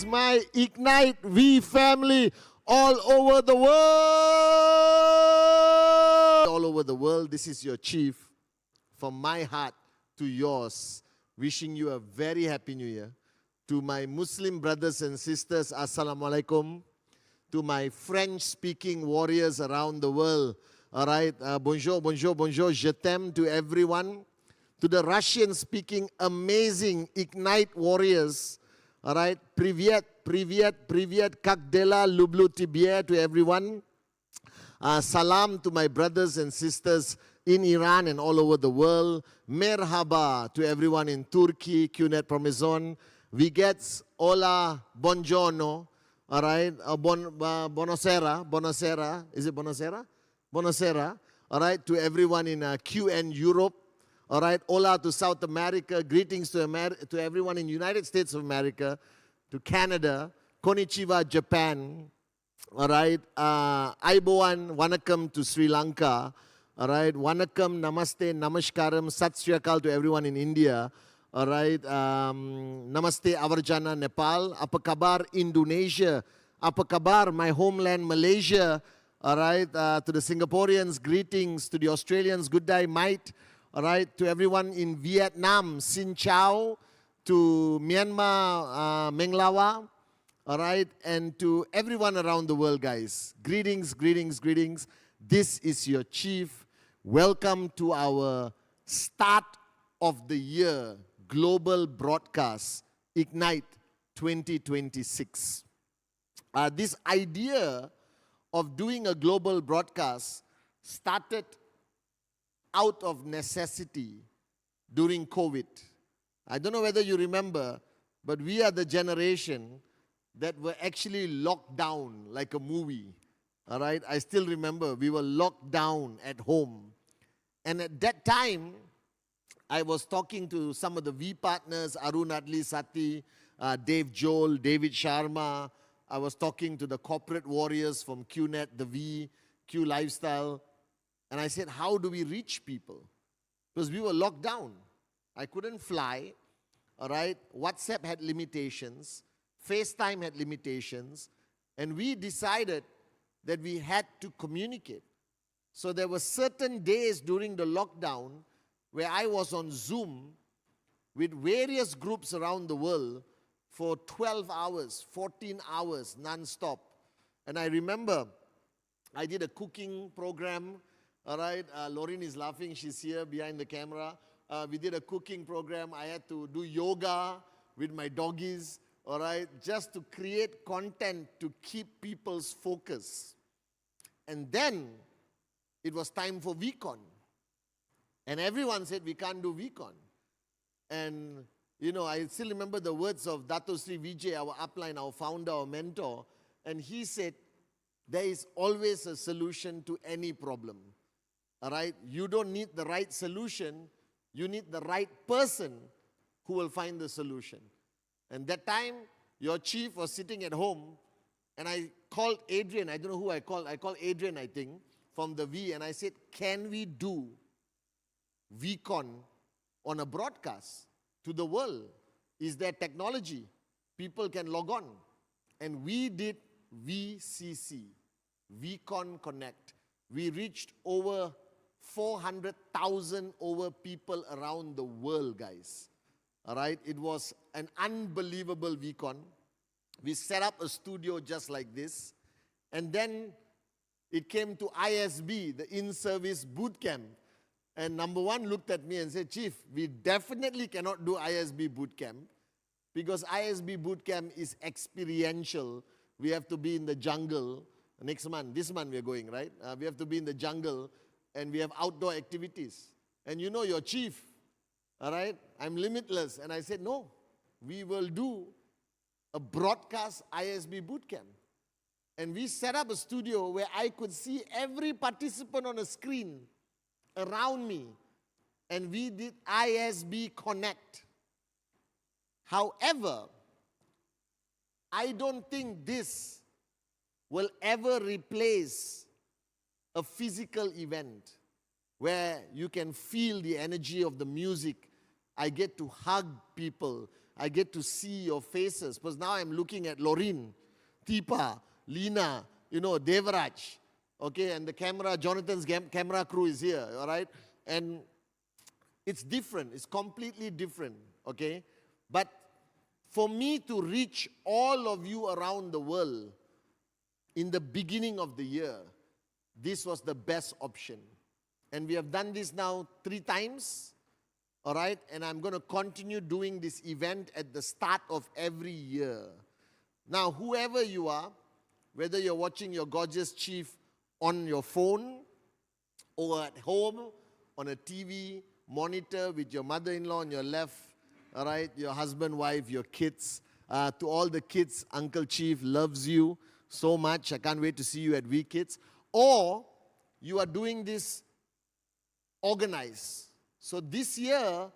is my Ignite V family all over the world. All over the world, this is your chief. From my heart to yours, wishing you a very happy new year. To my Muslim brothers and sisters, Assalamu alaikum. To my French-speaking warriors around the world, all right, bonjour, bonjour, bonjour, je t'aime to everyone. To the Russian-speaking amazing Ignite warriors, all right, привет, привет, привет, как дела, люблю тебя to everyone. Salam to my brothers and sisters in Iran and all over the world. Merhaba to everyone in Turkey, QNet Promizon. Vigets, hola, buongiorno. All right, buonasera, buonasera. Is it buonasera? Buonasera. All right, to everyone in QN Europe. All right, hola to South America. Greetings to everyone in United States of America, to Canada. Konnichiwa, Japan. All right, Aiboan, Vanakkam to Sri Lanka. All right, Vanakkam, Namaste, Namaskaram, Sat Sri Akal to everyone in India. All right, Namaste, Avarjana, Nepal. Apa kabar, Indonesia. Apa kabar, my homeland, Malaysia. All right, to the Singaporeans, greetings. To the Australians, good day, mate. All right, to everyone in Vietnam, Xin Chao. To Myanmar, Meng Lawa. All right, and to everyone around the world, guys. Greetings, greetings, greetings. This is your chief. Welcome to our start of the year global broadcast, Ignite 2026. This idea of doing a global broadcast started out of necessity during COVID. I don't know whether you remember, but we are the generation that were actually locked down like a movie. All right, I still remember we were locked down at home. And at that time, I was talking to some of the V partners, Arun Adli Sati, Dave Joel, David Sharma. I was talking to the corporate warriors from QNet, the V, Q Lifestyle. And I said, how do we reach people? Because we were locked down. I couldn't fly, all right? WhatsApp had limitations. FaceTime had limitations. And we decided that we had to communicate. So there were certain days during the lockdown where I was on Zoom with various groups around the world for 12 hours, 14 hours, non-stop. And I remember I did a cooking program. All right, Lauren is laughing. She's here behind the camera. We did a cooking program. I had to do yoga with my doggies, all right, just to create content to keep people's focus. And then it was time for VCon. And everyone said, we can't do VCon. And, you know, I still remember the words of Dato Sri Vijay, our upline, our founder, our mentor. And he said, there is always a solution to any problem. All right? You don't need the right solution. You need the right person who will find the solution. And that time, your chief was sitting at home, and I called Adrian. I don't know who I called. I called Adrian, I think, from the V, and I said, can we do VCon on a broadcast to the world? Is there technology? People can log on. And we did VCC, VCon Connect. We reached over 400,000 people around the world, guys. All right, it was an unbelievable VCon. We set up a studio just like this. And then it came to ISB, the in-service boot camp. And number one looked at me and said, Chief, we definitely cannot do ISB boot camp because ISB boot camp is experiential. We have to be in the jungle. Next month, this month we are going, right? We have to be in the jungle and we have outdoor activities. And you know your chief, all right? I'm limitless. And I said, no, we will do a broadcast ISB boot camp. And we set up a studio where I could see every participant on a screen around me. And we did ISB Connect. However, I don't think this will ever replace a physical event where you can feel the energy of the music. I get to hug people. I get to see your faces. Because now I'm looking at Loreen, Deepa, Lena, Devaraj. Okay, and the camera, Jonathan's camera crew is here, all right? And it's different. It's completely different, okay? But for me to reach all of you around the world in the beginning of the year, this was the best option. And we have done this now 3 times, all right? And I'm going to continue doing this event at the start of every year. Now, whoever you are, whether you're watching your gorgeous chief on your phone or at home on a TV monitor with your mother-in-law on your left, all right, your husband, wife, your kids. To all the kids, Uncle Chief loves you so much. I can't wait to see you at We Kids. Or you are doing this organized. So this year,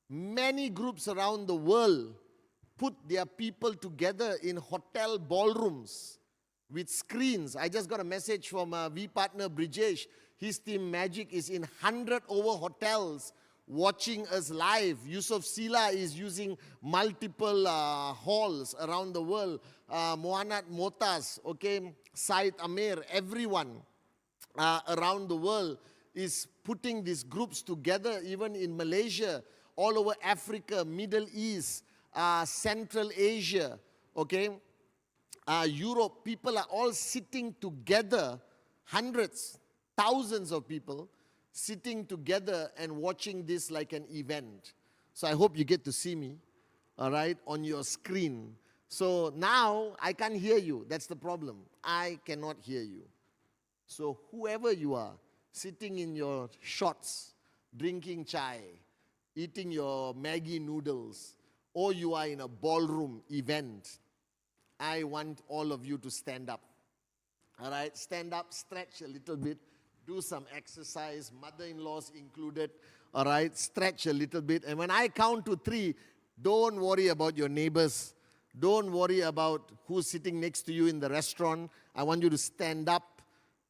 many groups around the world put their people together in hotel ballrooms with screens. I just got a message from V partner Brijesh. His team Magic is in 100 over hotels watching us live. Yusuf Sila is using multiple halls around the world. Mohanad Motas, okay, Said Amir, everyone around the world is putting these groups together, even in Malaysia, all over Africa, Middle East, Central Asia, okay, Europe. People are all sitting together, hundreds, thousands of people, sitting together and watching this like an event. So I hope you get to see me, all right, on your screen. So now I can't hear you. That's the problem. I cannot hear you. So whoever you are, sitting in your shots, drinking chai, eating your Maggi noodles, or you are in a ballroom event, I want all of you to stand up. All right, stand up, stretch a little bit. Do some exercise, mother-in-laws included, all right? Stretch a little bit. And when I count to 3, don't worry about your neighbors. Don't worry about who's sitting next to you in the restaurant. I want you to stand up,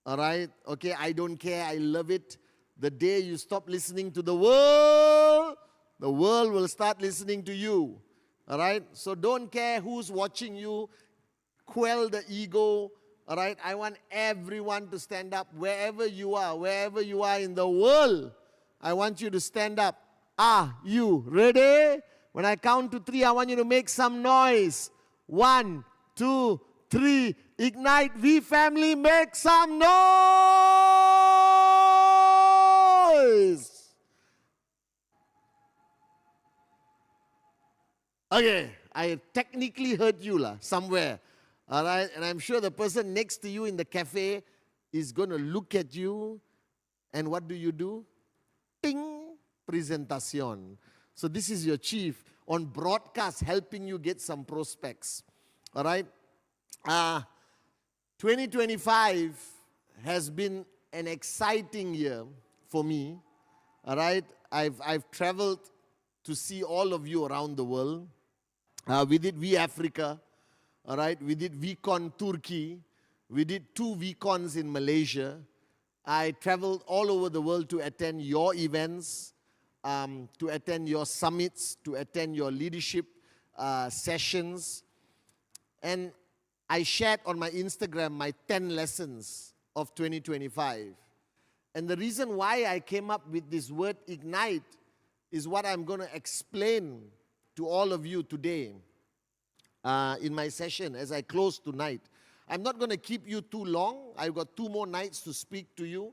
all right? Okay, I don't care. I love it. The day you stop listening to the world will start listening to you, all right? So don't care who's watching you. Quell the ego. All right, I want everyone to stand up wherever you are in the world. I want you to stand up. Are you ready? When I count to 3, I want you to make some noise. 1, 2, 3. Ignite V family, make some noise. Okay, I technically heard you somewhere. All right, and I'm sure the person next to you in the cafe is going to look at you, and what do? Ting, presentation. So this is your chief on broadcast helping you get some prospects. All right, 2025 has been an exciting year for me. All right, I've traveled to see all of you around the world. We did We Africa. All right, we did VCon Turkey. We did 2 VCons in Malaysia. I traveled all over the world to attend your events, to attend your summits, to attend your leadership sessions. And I shared on my Instagram my 10 lessons of 2025. And the reason why I came up with this word ignite is what I'm going to explain to all of you today. In my session as I close tonight. I'm not going to keep you too long. I've got 2 more nights to speak to you.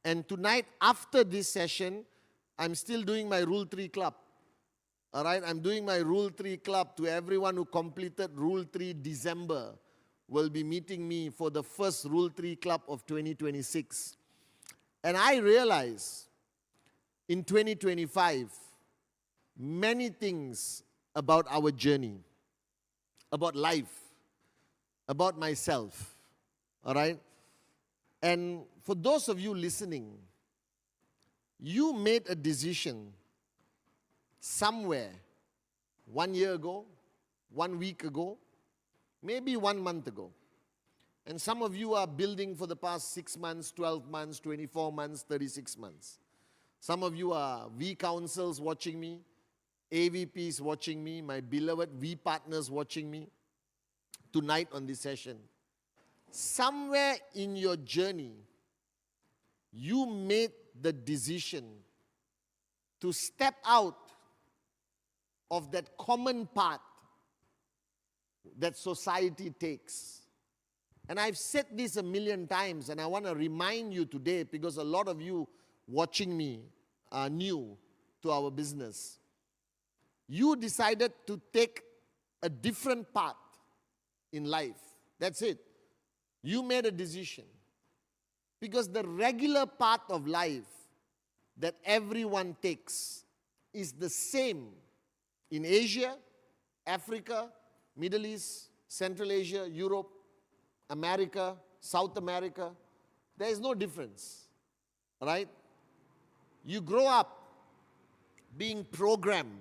And tonight, after this session, I'm still doing my Rule 3 Club. All right, I'm doing my Rule 3 Club. To everyone who completed Rule 3 December will be meeting me for the first Rule 3 Club of 2026. And I realize in 2025, many things about our journey, about life, about myself, all right? And for those of you listening, you made a decision somewhere 1 year ago, 1 week ago, maybe 1 month ago. And some of you are building for the past 6 months, 12 months, 24 months, 36 months. Some of you are V councils watching me. AVPs watching me, my beloved V partners watching me tonight on this session. Somewhere in your journey, you made the decision to step out of that common path that society takes. And I've said this a million times, and I want to remind you today because a lot of you watching me are new to our business. You decided to take a different path in life. That's it. You made a decision. Because the regular path of life that everyone takes is the same in Asia, Africa, Middle East, Central Asia, Europe, America, South America. There is no difference, right? You grow up being programmed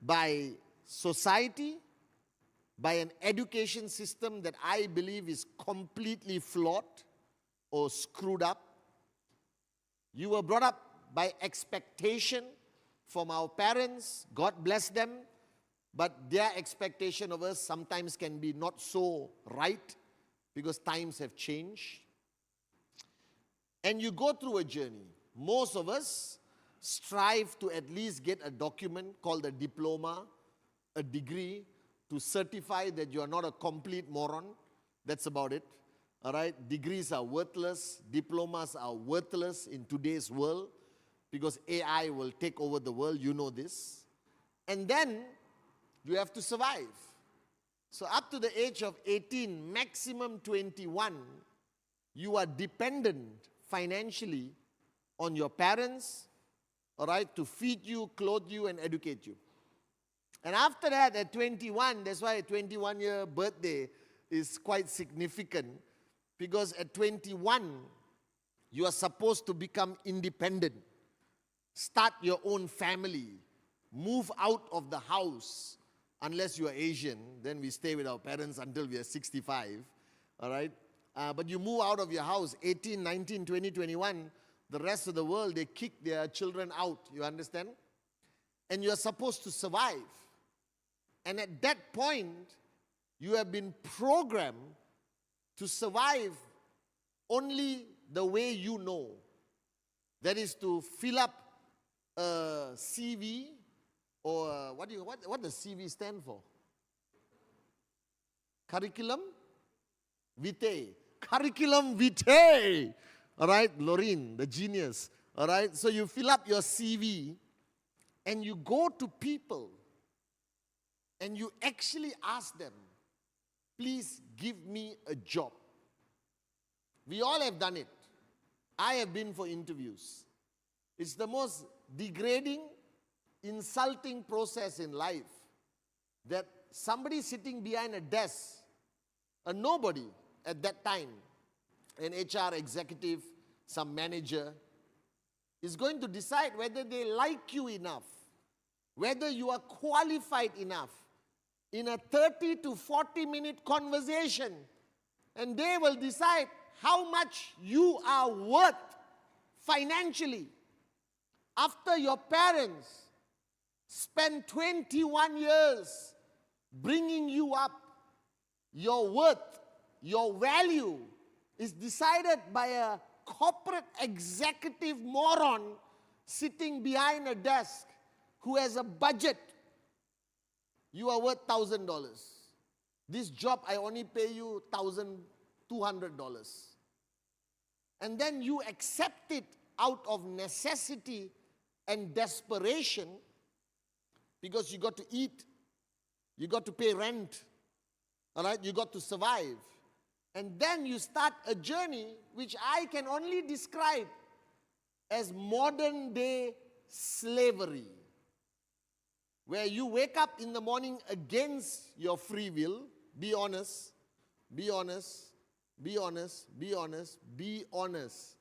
by society, by an education system that I believe is completely flawed or screwed up. You were brought up by expectation from our parents. God bless them. But their expectation of us sometimes can be not so right because times have changed. And you go through a journey. Most of us strive to at least get a document called a diploma, a degree, to certify that you are not a complete moron. That's about it. All right? Degrees are worthless. Diplomas are worthless in today's world because AI will take over the world. You know this. And then you have to survive. So up to the age of 18, maximum 21, you are dependent financially on your parents, all right, to feed you, clothe you, and educate you. And after that, at 21, that's why a 21-year birthday is quite significant, because at 21, you are supposed to become independent, start your own family, move out of the house. Unless you are Asian, then we stay with our parents until we are 65, all right? But you move out of your house, 18, 19, 20, 21, the rest of the world, they kick their children out, you understand? And you are supposed to survive. And at that point, you have been programmed to survive only the way you know. That is to fill up a CV, or what does CV stand for? Curriculum vitae. Curriculum vitae. All right, Lorraine, the genius. All right, so you fill up your CV and you go to people and you actually ask them, please give me a job. We all have done it. I have been for interviews. It's the most degrading, insulting process in life that somebody sitting behind a desk, a nobody at that time, an HR executive, some manager, is going to decide whether they like you enough, whether you are qualified enough in a 30 to 40-minute conversation, and they will decide how much you are worth financially. After your parents spend 21 years bringing you up, your worth, your value is decided by a corporate executive moron sitting behind a desk who has a budget. You are worth $1,000. This job, I only pay you $1,200. And then you accept it out of necessity and desperation because you got to eat, you got to pay rent, all right, you got to survive. And then you start a journey which I can only describe as modern day slavery, where you wake up in the morning against your free will. Be honest, be honest, be honest, be honest, be honest.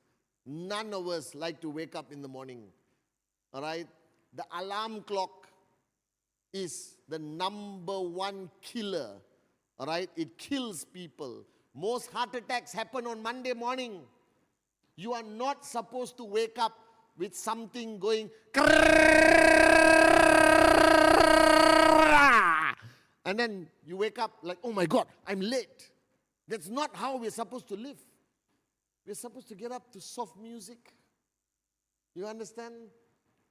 None of us like to wake up in the morning, all right? The alarm clock is the #1 killer, all right? It kills people. Most heart attacks happen on Monday morning. You are not supposed to wake up with something going, And then you wake up like, oh my God, I'm late. That's not how we're supposed to live. We're supposed to get up to soft music. You understand?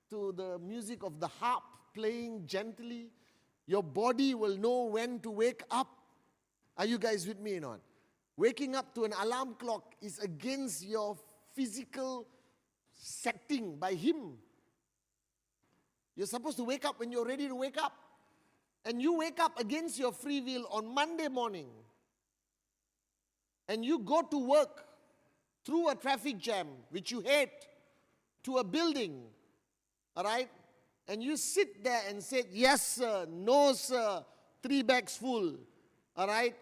To the music of the harp playing gently. Your body will know when to wake up. Are you guys with me or not? Waking up to an alarm clock is against your physical setting by Him. You're supposed to wake up when you're ready to wake up. And you wake up against your free will on Monday morning. And you go to work through a traffic jam, which you hate, to a building. All right? And you sit there and say, yes, sir, no, sir, 3 bags full. All right?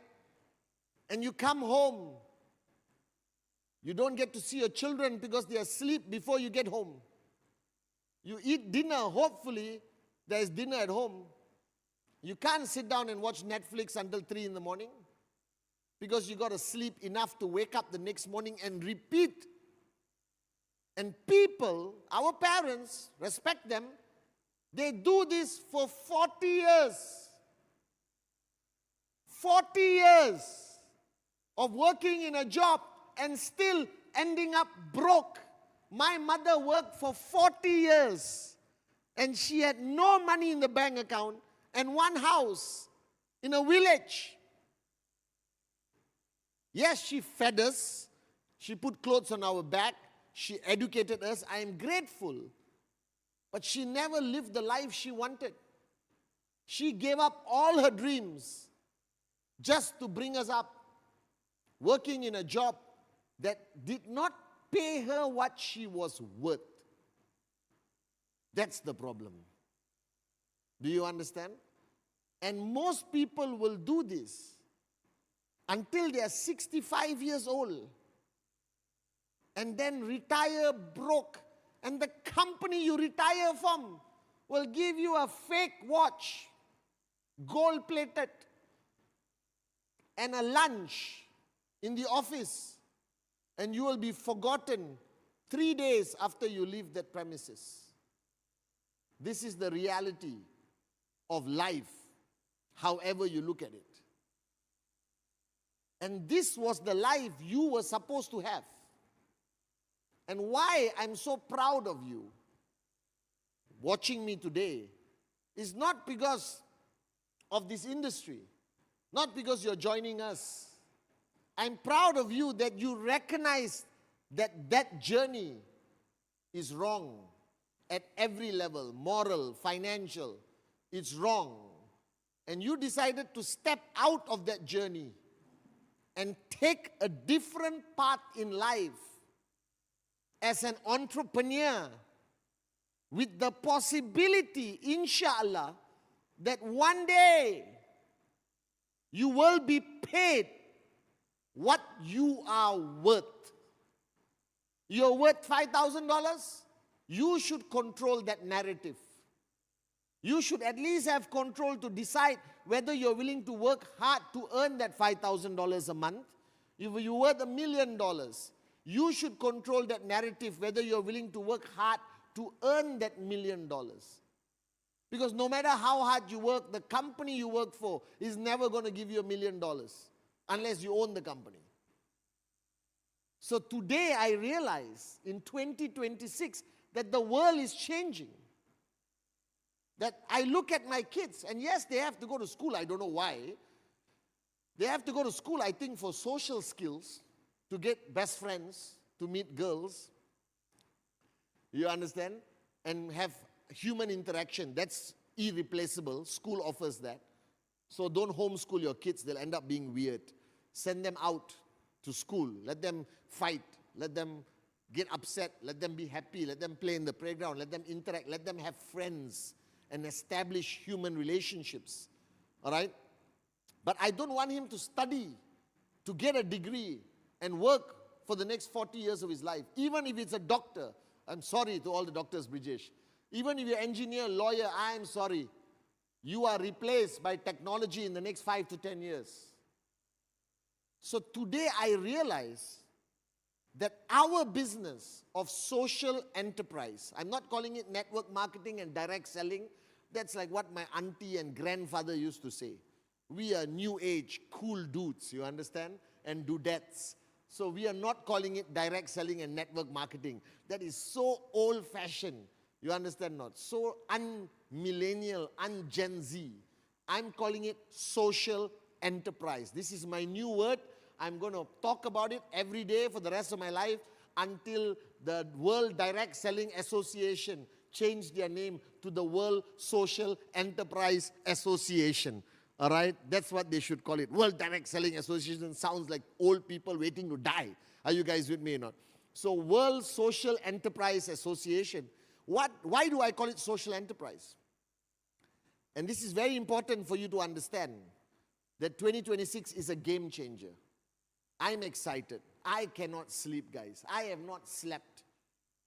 And you come home. You don't get to see your children because they are asleep before you get home. You eat dinner, hopefully there is dinner at home. You can't sit down and watch Netflix until 3 in the morning because you got to sleep enough to wake up the next morning and repeat. And people, our parents, respect them, they do this for 40 years. 40 years of working in a job and still ending up broke. My mother worked for 40 years and she had no money in the bank account and one house in a village. Yes, she fed us. She put clothes on our back. She educated us. I am grateful. But she never lived the life she wanted. She gave up all her dreams just to bring us up, working in a job that did not pay her what she was worth. That's the problem. Do you understand? And most people will do this until they are 65 years old and then retire broke. And the company you retire from will give you a fake watch, gold-plated, and a lunch in the office. And you will be forgotten 3 days after you leave that premises. This is the reality of life, however you look at it. And this was the life you were supposed to have. And why I'm so proud of you watching me today is not because of this industry, not because you're joining us. I'm proud of you that you recognize that that journey is wrong at every level, moral, financial. It's wrong. And you decided to step out of that journey and take a different path in life as an entrepreneur with the possibility, inshallah, that one day you will be paid what you are worth. You're worth $5,000. You should control that narrative. You should at least have control to decide whether you're willing to work hard to earn that $5,000 a month. If you're worth $1 million, you should control that narrative whether you're willing to work hard to earn that $1 million. Because no matter how hard you work, the company you work for is never going to give you $1 million unless you own the company. So today I realize in 2026 that the world is changing. That I look at my kids, and yes, they have to go to school. I don't know why. They have to go to school, I think, for social skills, to get best friends, to meet girls. You understand? And have human interaction. That's irreplaceable. School offers that. So don't homeschool your kids. They'll end up being weird. Send them out to school. Let them fight. Let them get upset. Let them be happy. Let them play in the playground. Let them interact. Let them have friends and establish human relationships. All right? But I don't want him to study, to get a degree, and work for the next 40 years of his life. Even if it's a doctor. I'm sorry to all the doctors, Brijesh. Even if you're an engineer, lawyer, I'm sorry. You are replaced by technology in the next 5 to 10 years. So today I realize that our business of social enterprise, I'm not calling it network marketing and direct selling. That's like what my auntie and grandfather used to say. We are new age, cool dudes, you understand? And dudettes. So we are not calling it direct selling and network marketing. That is so old-fashioned. You understand not? So un-millennial, un-Gen Z. I'm calling it social enterprise. This is my new word. I'm going to talk about it every day for the rest of my life until the World Direct Selling Association changed their name to the World Social Enterprise Association. All right? That's what they should call it. World Direct Selling Association sounds like old people waiting to die. Are you guys with me or not? So World Social Enterprise Association. Why do I call it social enterprise? And this is very important for you to understand that 2026 is a game changer. I'm excited. I cannot sleep, guys. I have not slept,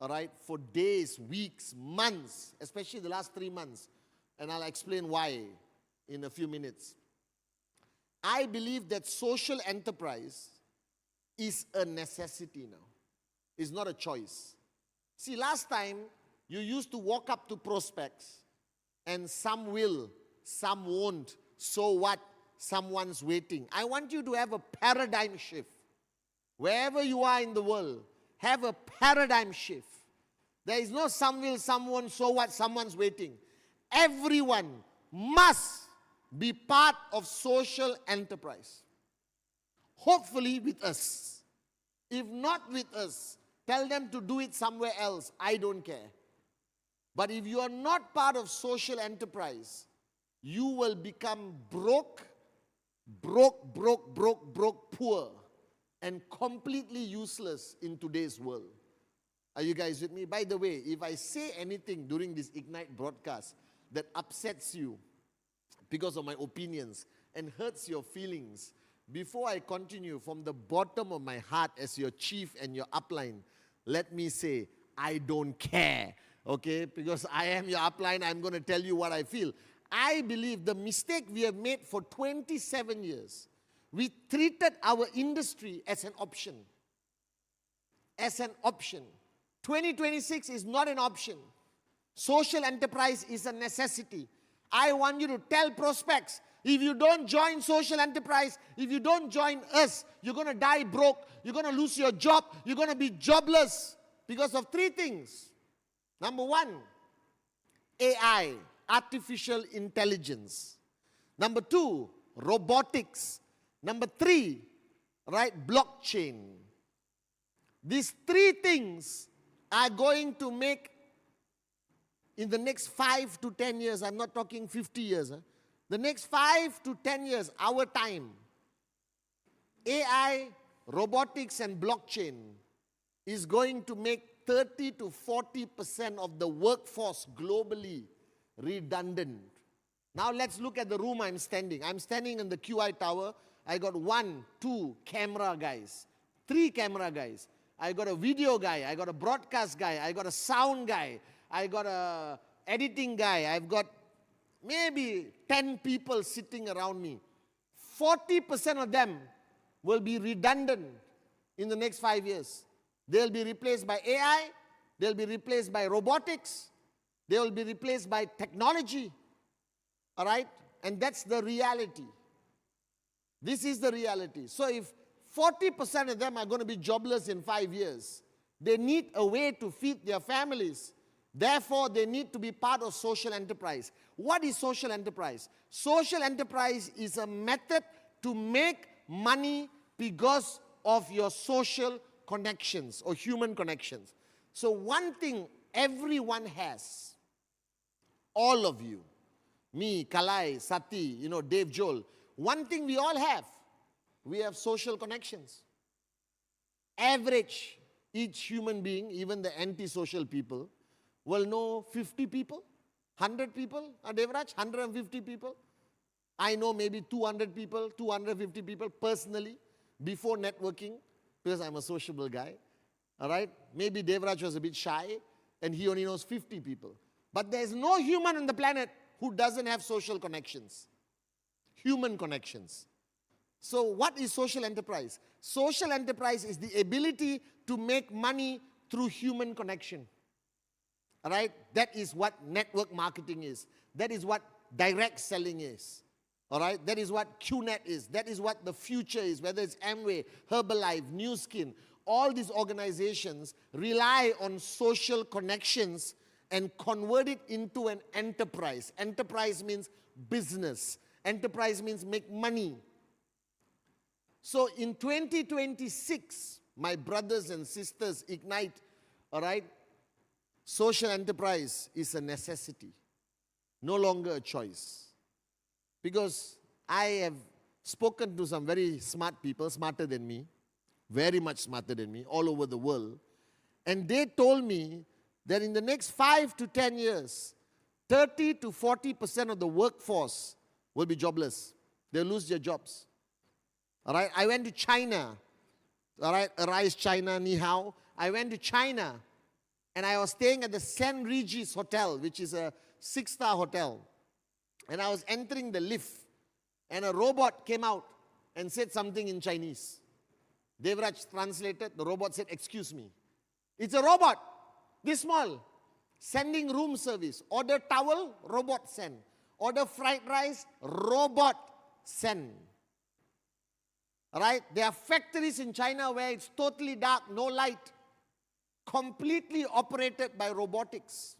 all right, for days, weeks, months, especially the last 3 months. And I'll explain why in a few minutes. I believe that social enterprise is a necessity now. It's not a choice. See, last time, you used to walk up to prospects, and some will, some won't. So what? Someone's waiting. I want you to have a paradigm shift. Wherever you are in the world, have a paradigm shift. There is no some will, some won't, so what? Someone's waiting. Everyone must be part of social enterprise. Hopefully with us. If not with us, tell them to do it somewhere else. I don't care. But if you are not part of social enterprise, you will become broke, poor, and completely useless in today's world. Are you guys with me? By the way, if I say anything during this Ignite broadcast that upsets you because of my opinions and hurts your feelings, before I continue, from the bottom of my heart as your chief and your upline, let me say, I don't care. Okay, because I am your upline, I'm going to tell you what I feel. I believe the mistake we have made for 27 years, we treated our industry as an option. As an option. 2026 is not an option. Social enterprise is a necessity. I want you to tell prospects, if you don't join social enterprise, if you don't join us, you're going to die broke, you're going to lose your job, you're going to be jobless because of 3 things. Number 1, AI, artificial intelligence. Number 2, robotics. Number 3, right, blockchain. These 3 things are going to make, in the next 5 to 10 years, I'm not talking 50 years, the next 5 to 10 years, our time, AI, robotics and blockchain is going to make 30 to 40% of the workforce globally redundant. Now let's look at the room I'm standing. I'm standing in the QI tower. I got 1, 2 camera guys, 3 camera guys. I got a video guy. I got a broadcast guy. I got a sound guy. I got a editing guy. I've got maybe 10 people sitting around me. 40% of them will be redundant in the next 5 years. They'll be replaced by AI. They'll be replaced by robotics. They will be replaced by technology. All right? And that's the reality. This is the reality. So if 40% of them are going to be jobless in 5 years, they need a way to feed their families. Therefore, they need to be part of social enterprise. What is social enterprise? Social enterprise is a method to make money because of your social connections or human connections. So one thing everyone has, all of you, me, Kalai, Sati, Dave, Joel, one thing we all have, we have social connections. Average, each human being, even the anti-social people, will know 50 people, 100 people, Devraj, 150 people. I know maybe 200 people, 250 people personally before networking, because I'm a sociable guy. All right? Maybe Devraj was a bit shy and he only knows 50 people. But there's no human on the planet who doesn't have social connections. Human connections. So what is social enterprise? Social enterprise is the ability to make money through human connection. All right? That is what network marketing is. That is what direct selling is. All right, that is what QNet is. That is what the future is, whether it's Amway, Herbalife, Nu Skin. All these organizations rely on social connections and convert it into an enterprise. Enterprise means business. Enterprise means make money. So in 2026, my brothers and sisters, Ignite, all right, social enterprise is a necessity, no longer a choice. Because I have spoken to some very smart people, smarter than me, very much smarter than me, all over the world. And they told me that in the next 5 to 10 years, 30 to 40% of the workforce will be jobless. They'll lose their jobs. All right, I went to China. All right, Arise China, Ni Hao. I went to China, and I was staying at the St. Regis Hotel, which is a 6-star hotel. And I was entering the lift, and a robot came out and said something in Chinese. Devraj translated. The robot said, "Excuse me." It's a robot, this small, sending room service. Order towel, robot send. Order fried rice, robot send. All right? There are factories in China where it's totally dark, no light, completely operated by robotics.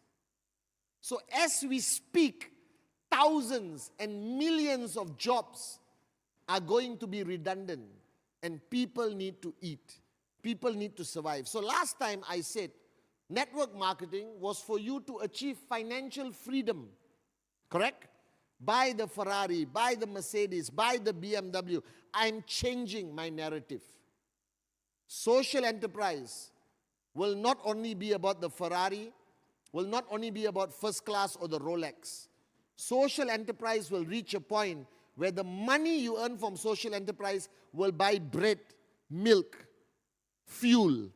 So as we speak, thousands and millions of jobs are going to be redundant, and people need to eat. People need to survive. So last time I said network marketing was for you to achieve financial freedom. Correct? Buy the Ferrari, buy the Mercedes, buy the BMW. I'm changing my narrative. Social enterprise will not only be about the Ferrari, will not only be about first class or the Rolex. Social enterprise will reach a point where the money you earn from social enterprise will buy bread, milk, fuel,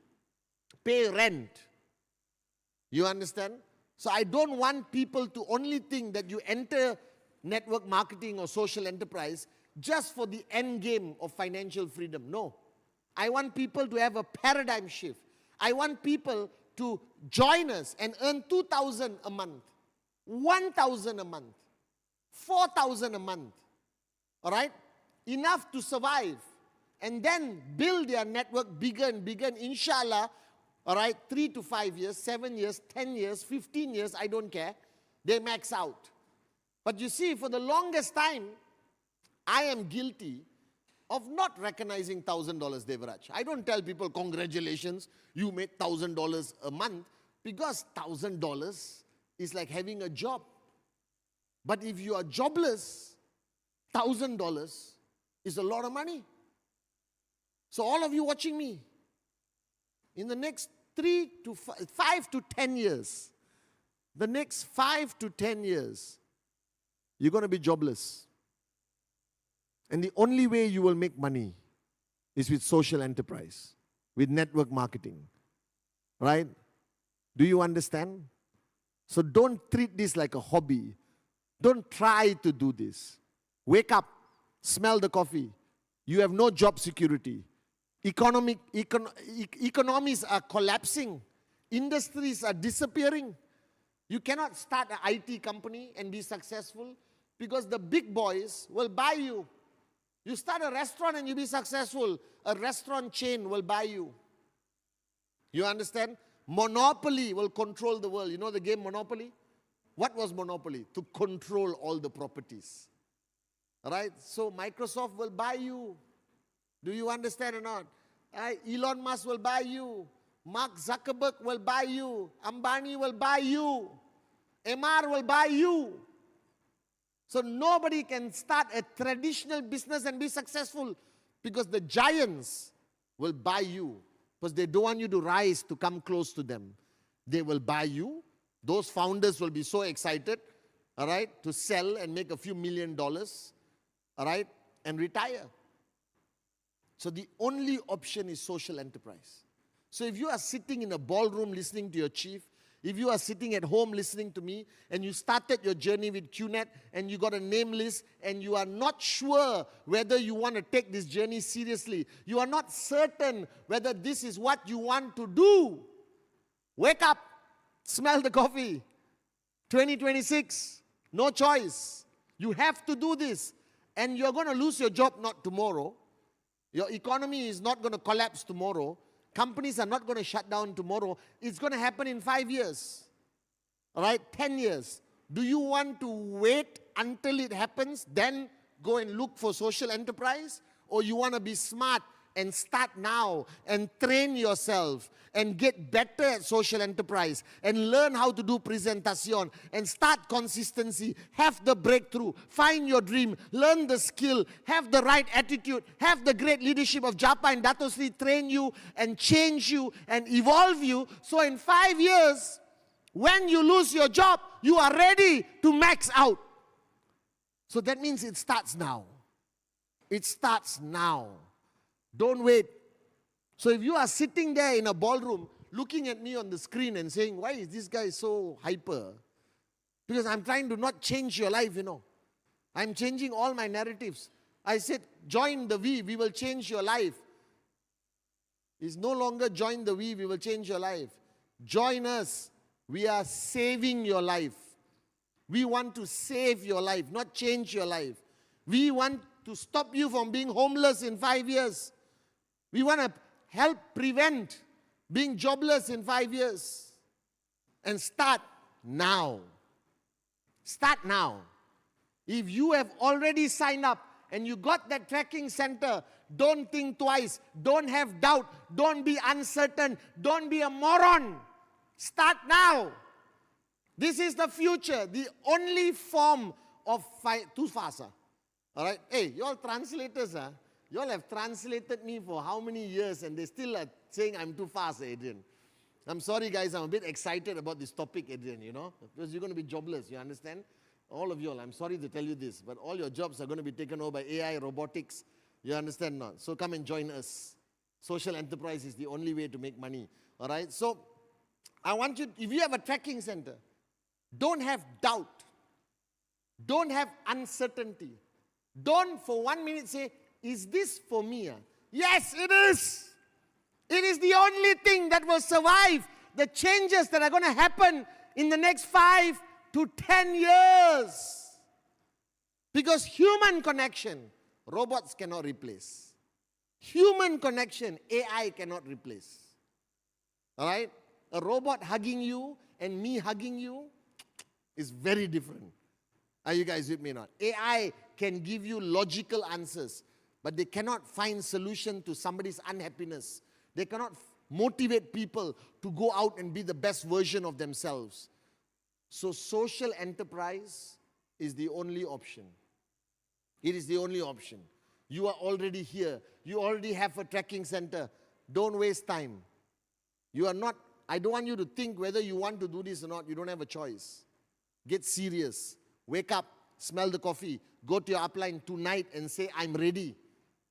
pay rent. You understand? So I don't want people to only think that you enter network marketing or social enterprise just for the end game of financial freedom. No. I want people to have a paradigm shift. I want people to join us and earn 2,000 a month. 1,000 a month, 4,000 a month, all right? Enough to survive, and then build their network bigger and bigger, and inshallah, all right, 3 to 5 years, 7 years, 10 years, 15 years, I don't care, they max out. But you see, for the longest time, I am guilty of not recognizing $1,000, Devraj. I don't tell people, congratulations, you made $1,000 a month, because $1,000 is like having a job. But if you are jobless, $1,000 is a lot of money. So all of you watching me, in the next 5 to 10 years, the next 5 to 10 years, you're going to be jobless. And the only way you will make money is with social enterprise, with network marketing. Right? Do you understand? So don't treat this like a hobby. Don't try to do this. Wake up, smell the coffee. You have no job security. Economies are collapsing. Industries are disappearing. You cannot start an IT company and be successful because the big boys will buy you. You start a restaurant and you be successful, a restaurant chain will buy you. You understand? Monopoly will control the world. You know the game Monopoly? What was Monopoly? To control all the properties. Right? So Microsoft will buy you. Do you understand or not? Elon Musk will buy you. Mark Zuckerberg will buy you. Ambani will buy you. MR will buy you. So nobody can start a traditional business and be successful because the giants will buy you. Because they don't want you to rise to come close to them. They will buy you. Those founders will be so excited, all right, to sell and make a few $1 million, all right, and retire. So the only option is social enterprise. So if you are sitting in a ballroom listening to your chief, if you are sitting at home listening to me, and you started your journey with QNet, and you got a name list, and you are not sure whether you want to take this journey seriously, you are not certain whether this is what you want to do, wake up, smell the coffee. 2026, no choice. You have to do this. and you're going to lose your job not tomorrow. Your economy is not going to collapse tomorrow. Companies are not going to shut down tomorrow. It's going to happen in 5 years. All right, 10 years. Do you want to wait until it happens, then go and look for social enterprise? Or you want to be smart and start now and train yourself and get better at social enterprise and learn how to do presentation and start consistency, have the breakthrough, find your dream, learn the skill, have the right attitude, have the great leadership of Japa and Dato Sri train you and change you and evolve you. So in 5 years, when you lose your job, you are ready to max out. So that means it starts now. It starts now. Don't wait. So if you are sitting there in a ballroom looking at me on the screen and saying, why is this guy so hyper? Because I'm trying to not change your life, I'm changing all my narratives. I said, join the we will change your life. It's no longer join the we will change your life. Join us. We are saving your life. We want to save your life, not change your life. We want to stop you from being homeless in 5 years. We want to help prevent being jobless in 5 years. And start now. Start now. If you have already signed up and you got that tracking center, don't think twice. Don't have doubt. Don't be uncertain. Don't be a moron. Start now. This is the future. The only form of too fast. All right? Hey, you all translators, you all have translated me for how many years and they still are saying I'm too fast, Adrian. I'm sorry, guys. I'm a bit excited about this topic, Adrian, because you're going to be jobless, you understand? All of you all, I'm sorry to tell you this, but all your jobs are going to be taken over by AI, robotics. You understand not? So come and join us. Social enterprise is the only way to make money. All right? So I want you, if you have a tracking center, don't have doubt. Don't have uncertainty. Don't for 1 minute say, is this for me? Yes, it is. It is the only thing that will survive the changes that are going to happen in the next 5 to 10 years. Because human connection, robots cannot replace. Human connection, AI cannot replace. All right? A robot hugging you and me hugging you is very different. Are you guys with me or not? AI can give you logical answers, but they cannot find solution to somebody's unhappiness. They cannot motivate people to go out and be the best version of themselves. So social enterprise is the only option. It is the only option. You are already here. You already have a tracking center. Don't waste time. You are not, I don't want you to think whether you want to do this or not. You don't have a choice. Get serious. Wake up, smell the coffee, go to your upline tonight and say, I'm ready.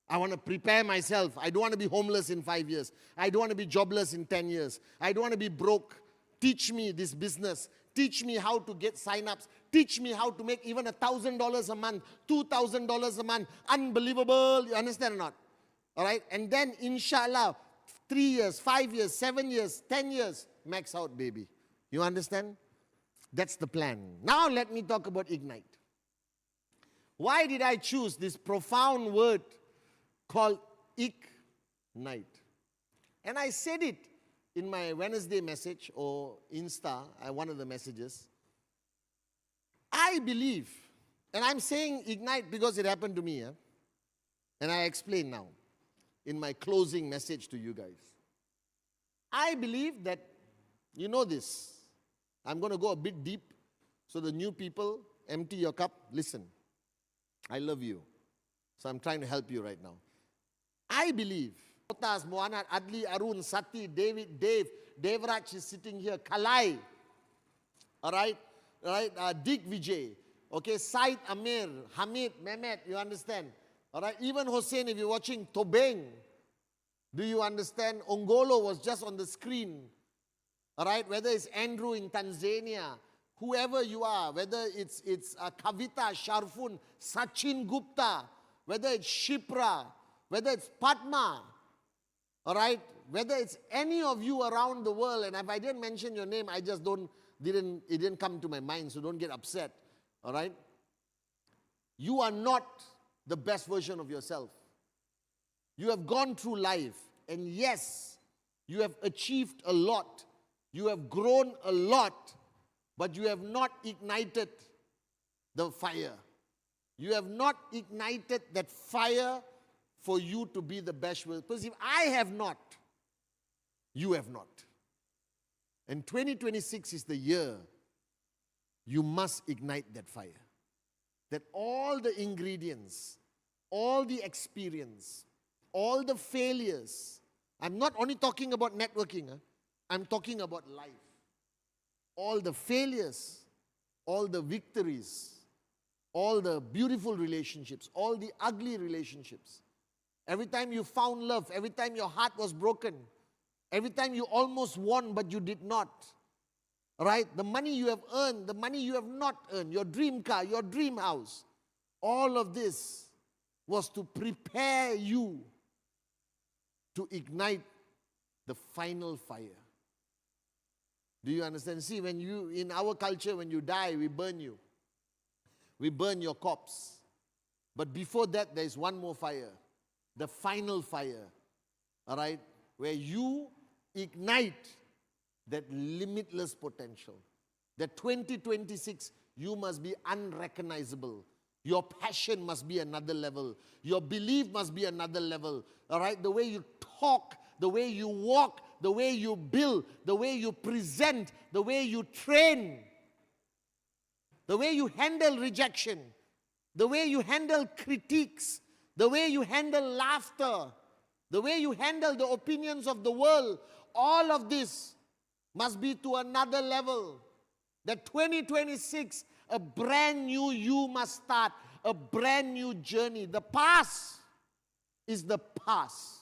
I want to prepare myself. I don't want to be homeless in 5 years. I don't want to be jobless in 10 years. I don't want to be broke. Teach me this business. Teach me how to get sign-ups. Teach me how to make even $1,000 a month, $2,000 a month. Unbelievable. You understand or not? All right? And then, inshallah, 3 years, 5 years, 7 years, 10 years, max out, baby. You understand? That's the plan. Now let me talk about Ignite. Why did I choose this profound word called Ignite? And I said it in my Wednesday message or Insta, one of the messages. I believe, and I'm saying Ignite because it happened to me, and I explain now in my closing message to you guys. I believe that, you know this, I'm going to go a bit deep, so the new people, empty your cup, listen. I love you. So I'm trying to help you right now. I believe, Otas, Mohanad, Adli, Arun, Sati, David, Dave, Devraj is sitting here, Kalai, all right, Dick Vijay, okay, Said, Amir, Hamid, Mehmet, you understand? All right, even Hossein, if you're watching, Tobeng, do you understand? Ongolo was just on the screen. All right, whether it's Andrew in Tanzania, whoever you are, whether it's Kavita, Sharfun, Sachin Gupta, whether it's Shipra, whether it's Padma, all right, whether it's any of you around the world, and if I didn't mention your name, I just it didn't come to my mind, so don't get upset, all right? You are not the best version of yourself. You have gone through life, and yes, you have achieved a lot. You have grown a lot, but you have not ignited the fire. You have not ignited that fire for you to be the best version. Because if I have not, you have not. And 2026 is the year you must ignite that fire. That all the ingredients, all the experience, all the failures, I'm not only talking about networking, I'm talking about life. All the failures, all the victories, all the beautiful relationships, all the ugly relationships. Every time you found love, every time your heart was broken, every time you almost won but you did not. Right? The money you have earned, the money you have not earned, your dream car, your dream house. All of this was to prepare you to ignite the final fire. Do you understand? See, when you, in our culture, when you die, we burn you. We burn your corpse. But before that, there is one more fire. The final fire. All right? Where you ignite that limitless potential. That 2026, you must be unrecognizable. Your passion must be another level. Your belief must be another level. All right? The way you talk, the way you walk, the way you build, the way you present, the way you train, the way you handle rejection, the way you handle critiques, the way you handle laughter, the way you handle the opinions of the world, all of this must be to another level. That 2026, a brand new you must start, a brand new journey. The past is the past.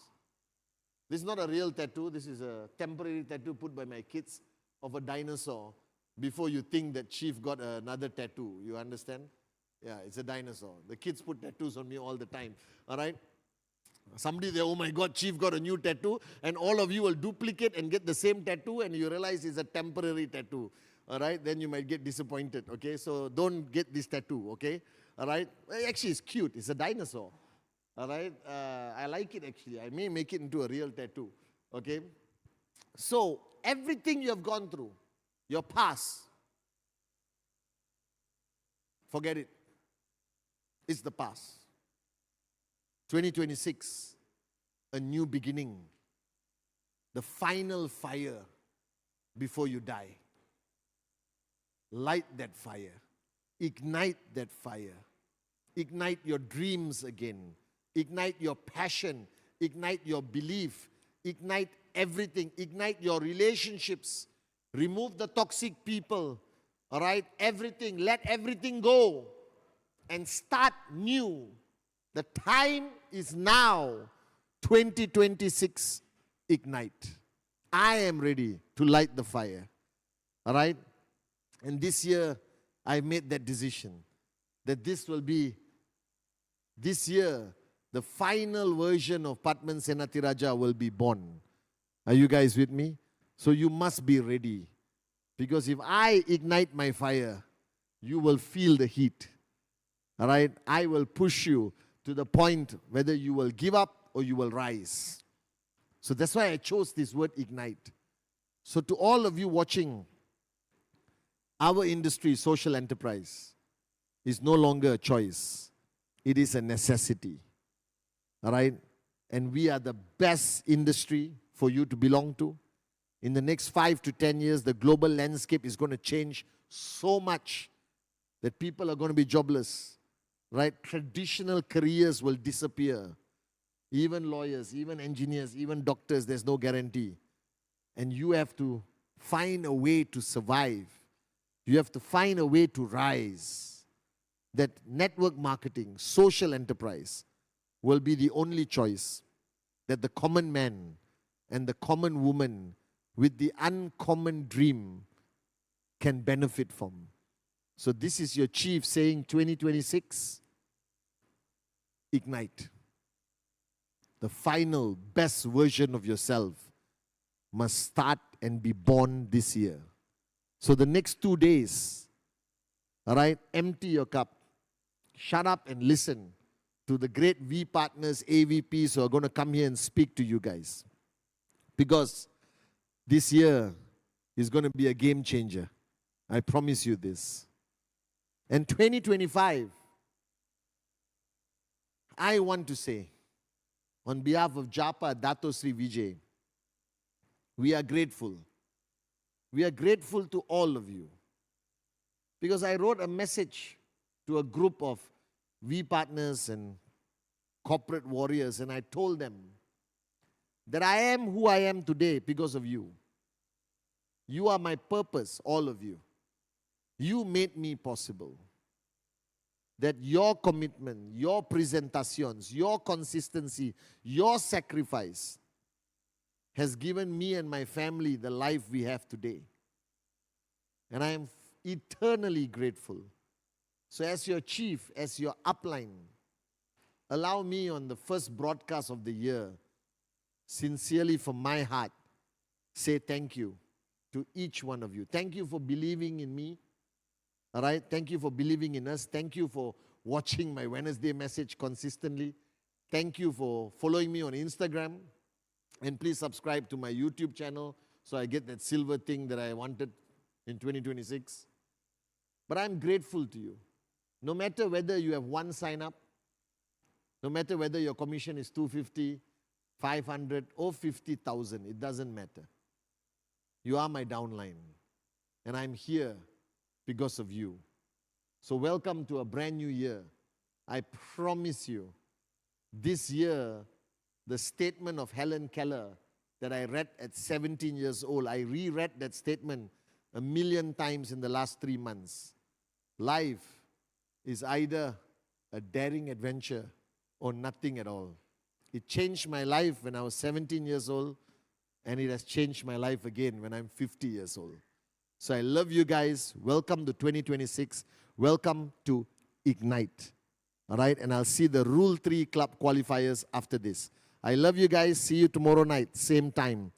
This is not a real tattoo. This is a temporary tattoo put by my kids of a dinosaur before you think that Chief got another tattoo. You understand? Yeah, it's a dinosaur. The kids put tattoos on me all the time. All right? Somebody there, oh my God, Chief got a new tattoo, and all of you will duplicate and get the same tattoo, and you realize it's a temporary tattoo. All right? Then you might get disappointed. Okay? So don't get this tattoo. Okay? All right? Actually, it's cute. It's a dinosaur. All right? I like it actually. I may make it into a real tattoo. Okay? So, everything you have gone through, your past, forget it. It's the past. 2026, a new beginning. The final fire before you die. Light that fire. Ignite that fire. Ignite your dreams again. Ignite your passion. Ignite your belief. Ignite everything. Ignite your relationships. Remove the toxic people. All right? Everything. Let everything go. And start new. The time is now. 2026. Ignite. I am ready to light the fire. All right? And this year, I made that decision. That this will be, this year, the final version of Pathman Senathirajah will be born. Are you guys with me? So you must be ready. Because if I ignite my fire, you will feel the heat. All right? I will push you to the point whether you will give up or you will rise. So that's why I chose this word ignite. So to all of you watching, our industry, social enterprise, is no longer a choice. It is a necessity. All right? And we are the best industry for you to belong to. In the next 5 to 10 years, the global landscape is going to change so much that people are going to be jobless. Right? Traditional careers will disappear. Even lawyers, even engineers, even doctors, there's no guarantee. And you have to find a way to survive. You have to find a way to rise. That network marketing, social enterprise, will be the only choice that the common man and the common woman with the uncommon dream can benefit from. So this is your chief saying 2026, ignite. The final best version of yourself must start and be born this year. So the next 2 days, all right, empty your cup. Shut up and listen to to the great V partners, AVPs who are going to come here and speak to you guys. Because this year is going to be a game changer. I promise you this. And 2025, I want to say, on behalf of Japa Dato Sri Vijay, we are grateful. We are grateful to all of you. Because I wrote a message to a group of V partners and corporate warriors, and I told them that I am who I am today because of you. You are my purpose, all of you. You made me possible. That your commitment, your presentations, your consistency, your sacrifice has given me and my family the life we have today. And I am eternally grateful. So as your chief, as your upline, allow me on the first broadcast of the year, sincerely from my heart, say thank you to each one of you. Thank you for believing in me. All right? Thank you for believing in us. Thank you for watching my Wednesday message consistently. Thank you for following me on Instagram. And please subscribe to my YouTube channel so I get that silver thing that I wanted in 2026. But I'm grateful to you. No matter whether you have one sign up, no matter whether your commission is 250, 500 or 50,000, it doesn't matter. You are my downline. And I'm here because of you. So welcome to a brand new year. I promise you, this year, the statement of Helen Keller that I read at 17 years old, I reread that statement 1,000,000 times in the last 3 months. Life is either a daring adventure or nothing at all. It changed my life when I was 17 years old, and it has changed my life again when I'm 50 years old. So I love you guys. Welcome to 2026. Welcome to Ignite. All right, and I'll see the Rule 3 Club qualifiers after this. I love you guys. See you tomorrow night, same time.